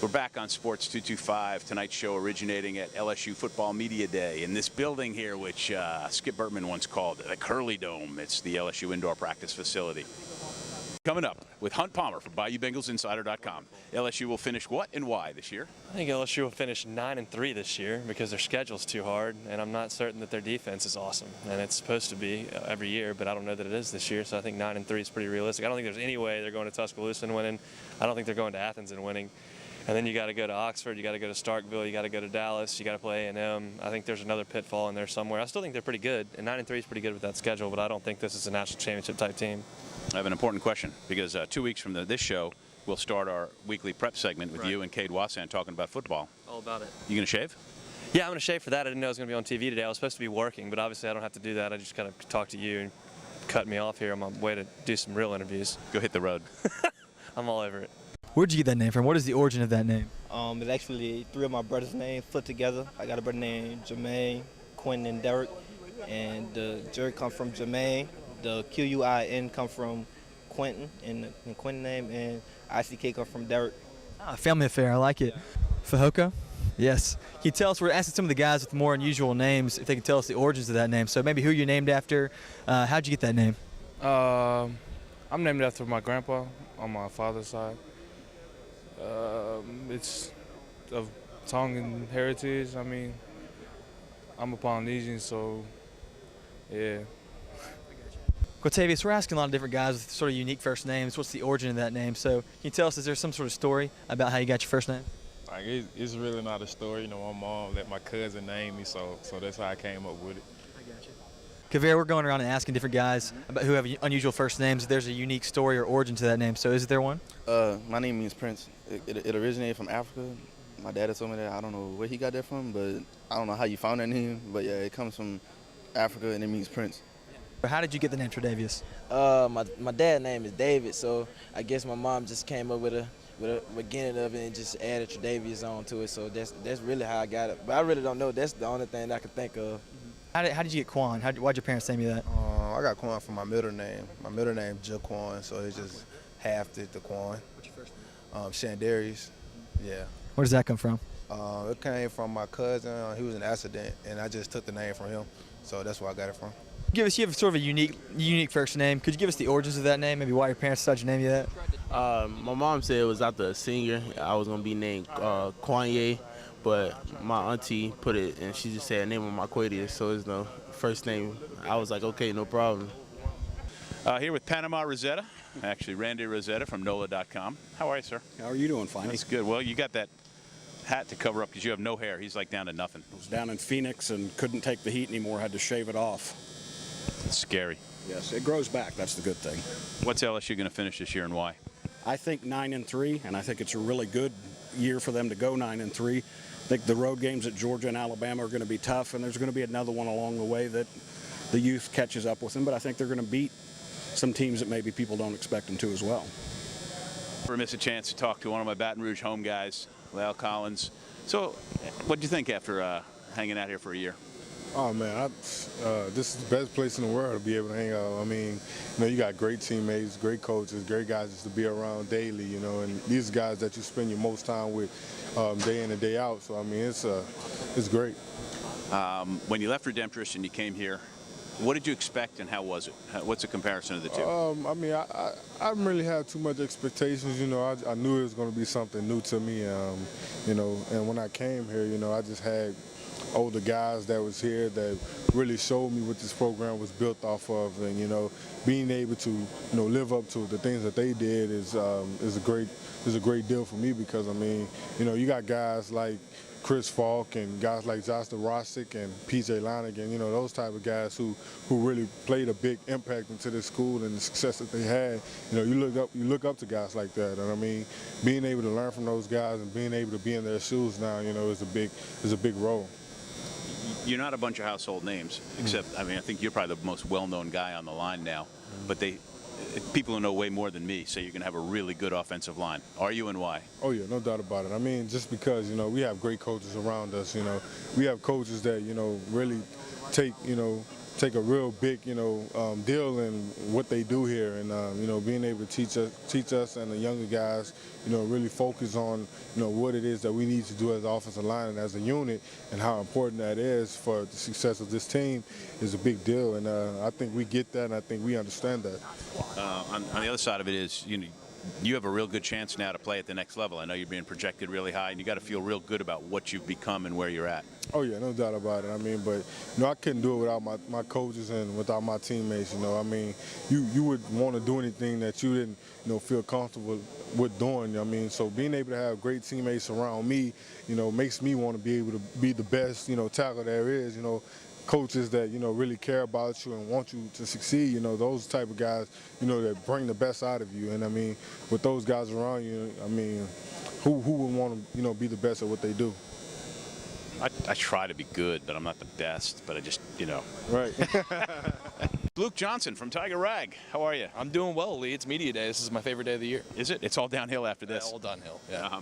We're back on Sports 225. Tonight's show originating at LSU Football Media Day in this building here, which Skip Bertman once called the Curly Dome. It's the LSU indoor practice facility. Coming up with Hunt Palmer from BayouBengalsInsider.com. LSU will finish what and why this year? I think LSU will finish 9-3 this year because their schedule's too hard, and I'm not certain that their defense is awesome. And it's supposed to be every year, but I don't know that it is this year. So I think 9-3 is pretty realistic. I don't think there's any way they're going to Tuscaloosa and winning. I don't think they're going to Athens and winning. And then you got to go to Oxford, you got to go to Starkville, you got to go to Dallas, you got to play A&M. I think there's another pitfall in there somewhere. I still think they're pretty good, and 9-3 is pretty good with that schedule, but I don't think this is a national championship type team. I have an important question because 2 weeks from this show, we'll start our weekly prep segment with you and Cade Wassan talking about football. All about it. You going to shave? Yeah, I'm going to shave for that. I didn't know I was going to be on TV today. I was supposed to be working, but obviously I don't have to do that. I just kind of talk to you and cut me off here on my way to do some real interviews. Go hit the road. I'm all over it. Where'd you get that name from? What is the origin of that name? It's actually three of my brothers' names put together. I got a brother named Jermaine, Quentin, and Derek. And the Jerry come from Jermaine. The Q-U-I-N come from Quentin, and the Quentin name, and ICK come from Derek. Family affair. I like it. Fahoko? Yes. Can you tell us, we're asking some of the guys with more unusual names if they can tell us the origins of that name. So maybe who you're named after. How'd you get that name? I'm named after my grandpa on my father's side. It's of Tongan heritage. I mean, I'm a Polynesian, so yeah. Quatavius, we're asking a lot of different guys with sort of unique first names. What's the origin of that name? So can you tell us, is there some sort of story about how you got your first name? Like it's really not a story. You know, my mom let my cousin name me, so that's how I came up with it. I got you. Kavir, we're going around and asking different guys about who have unusual first names. If there's a unique story or origin to that name. So is there one? My name means Prince. It originated from Africa. My dad had told me that. I don't know where he got that from, but I don't know how you found that name. But yeah, it comes from Africa and it means Prince. How did you get the name Tre'Davious? My dad's name is David, so I guess my mom just came up with a beginning of it and just added Tre'Davious on to it. So that's really how I got it. But I really don't know. That's the only thing I can think of. How did you get Quan? Why'd your parents name you that? I got Quan from my middle name. My middle name is Jaquan, so it's just halved it to Quan. What's your first name? Shandarius. Yeah. Where does that come from? It came from my cousin. He was in an accident, and I just took the name from him. So that's where I got it from. You have sort of a unique first name. Could you give us the origins of that name? Maybe why your parents decided to name you that? My mom said it was after a singer. I was gonna be named Kwanye, but my auntie put it, and she just said name of my Quadius, so it's no first name. I was like, okay, no problem. Here with Panama Rosetta, actually Randy Rosetta from NOLA.com. How are you, sir? How are you doing, Finey? That's good. Well, you got that hat to cover up because you have no hair. He's like down to nothing. I was down in Phoenix and couldn't take the heat anymore. Had to shave it off. It's scary. Yes, it grows back. That's the good thing. What's LSU going to finish this year and why? I think 9-3, and I think it's a really good year for them to go 9-3. I think the road games at Georgia and Alabama are going to be tough, and there's going to be another one along the way that the youth catches up with them. But I think they're going to beat some teams that maybe people don't expect them to as well. Never miss a chance to talk to one of my Baton Rouge home guys, Lyle Collins. So, what do you think after hanging out here for a year? Oh man, this is the best place in the world to be able to hang out. I mean, you got great teammates, great coaches, great guys just to be around daily, and these guys that you spend your most time with day in and day out. So I mean, it's great. When you left Redemptress and you came here, what did you expect and how was it? What's the comparison of the two? I mean, I didn't really have too much expectations. I knew it was going to be something new to me. And when I came here, I just had older guys that was here that really showed me what this program was built off of, and being able to live up to the things that they did is a great deal for me because I mean you got guys like Chris Falk and guys like Josh DeRosick and PJ Lanigan, those type of guys who really played a big impact into this school and the success that they had. You look up to guys like that, and I mean being able to learn from those guys and being able to be in their shoes now, is a big role. You're not a bunch of household names, except, I mean, I think you're probably the most well-known guy on the line now. But people who know way more than me say you're going to have a really good offensive line. Are you and why? Oh, yeah, no doubt about it. I mean, just because, we have great coaches around us, we have coaches that, really take, take a real big, deal in what they do here, and being able to teach us and the younger guys, really focus on, what it is that we need to do as an offensive line and as a unit, and how important that is for the success of this team is a big deal. And I think we get that, and I think we understand that. On the other side of it is, you have a real good chance now to play at the next level. I know you're being projected really high, and you got to feel real good about what you've become and where you're at. Oh yeah, no doubt about it. I mean, but I couldn't do it without my coaches and without my teammates. I mean, you would want to do anything that you didn't feel comfortable with doing. I mean, so being able to have great teammates around me, makes me want to be able to be the best tackle there is. Coaches that really care about you and want you to succeed, those type of guys, that bring the best out of you. And I mean, with those guys around you, I mean, who would want to be the best at what they do? I try to be good, but I'm not the best. But I just Right. Luke Johnson from Tiger Rag. How are you? I'm doing well, Lee. It's media day. This is my favorite day of the year. Is it? It's all downhill after this. Yeah, all downhill. Yeah.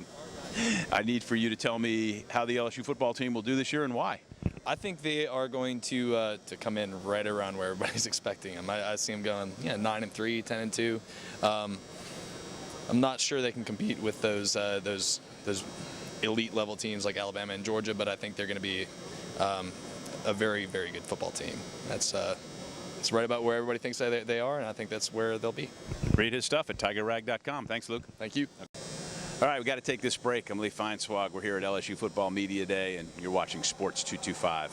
I need for you to tell me how the LSU football team will do this year and why. I think they are going to come in right around where everybody's expecting them. I see them going 9-3, 10-2. I'm not sure they can compete with those elite level teams like Alabama and Georgia, but I think they're going to be a very, very good football team. It's right about where everybody thinks they are, and I think that's where they'll be. Read his stuff at tigerrag.com. Thanks, Luke. Thank you. All right, we got to take this break. I'm Lee Feinswag. We're here at LSU Football Media Day, and you're watching Sports 225.